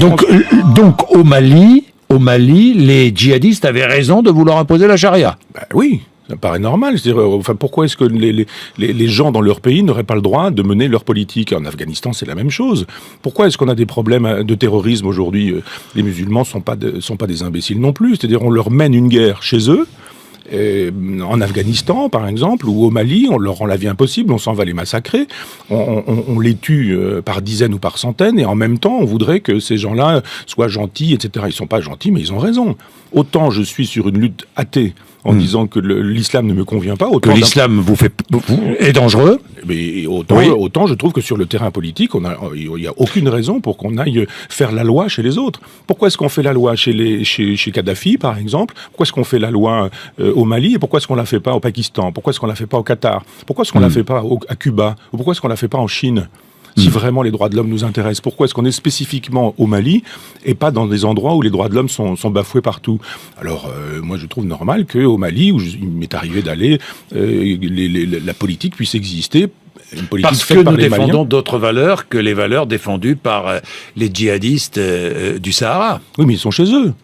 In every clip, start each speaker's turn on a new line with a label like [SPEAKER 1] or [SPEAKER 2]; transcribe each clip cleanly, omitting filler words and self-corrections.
[SPEAKER 1] Donc au Mali, les djihadistes avaient raison de vouloir imposer la charia.
[SPEAKER 2] Ben oui, ça paraît normal. C'est-à-dire, enfin, pourquoi est-ce que les gens dans leur pays n'auraient pas le droit de mener leur politique? En Afghanistan, c'est la même chose. Pourquoi est-ce qu'on a des problèmes de terrorisme aujourd'hui? Les musulmans sont pas des imbéciles non plus. C'est-à-dire, on leur mène une guerre chez eux. En Afghanistan, par exemple, ou au Mali, on leur rend la vie impossible, on s'en va les massacrer, on les tue par dizaines ou par centaines, et en même temps, on voudrait que ces gens-là soient gentils, etc. Ils sont pas gentils, mais ils ont raison. Autant je suis sur une lutte athée en disant que l'islam ne me convient pas, autant
[SPEAKER 1] que l'islam est dangereux.
[SPEAKER 2] Mais autant je trouve que sur le terrain politique, il n'y a aucune raison pour qu'on aille faire la loi chez les autres. Pourquoi est-ce qu'on fait la loi chez Kadhafi, par exemple? Pourquoi est-ce qu'on fait la loi au Mali? Et pourquoi est-ce qu'on la fait pas au Pakistan? Pourquoi est-ce qu'on la fait pas au Qatar? Pourquoi est-ce qu'on la fait pas à Cuba? Ou pourquoi est-ce qu'on la fait pas en Chine? Si vraiment les droits de l'homme nous intéressent, pourquoi est-ce qu'on est spécifiquement au Mali et pas dans des endroits où les droits de l'homme sont bafoués partout? Alors, moi, je trouve normal qu'au Mali, où il m'est arrivé d'aller, la politique puisse exister. Une politique
[SPEAKER 1] parce que nous défendons d'autres valeurs que les valeurs défendues par les djihadistes du Sahara.
[SPEAKER 2] Oui, mais ils sont chez eux.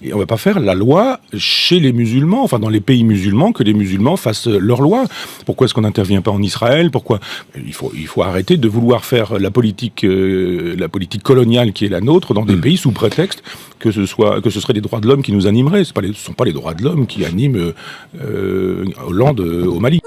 [SPEAKER 2] Et on ne va pas faire la loi chez les musulmans, enfin dans les pays musulmans, que les musulmans fassent leur loi. Pourquoi est-ce qu'on n'intervient pas en Israël? Pourquoi il faut arrêter de vouloir faire la politique coloniale qui est la nôtre dans des pays sous prétexte que ce serait les droits de l'homme qui nous animeraient. Ce ne sont pas les droits de l'homme qui animent Hollande au Mali.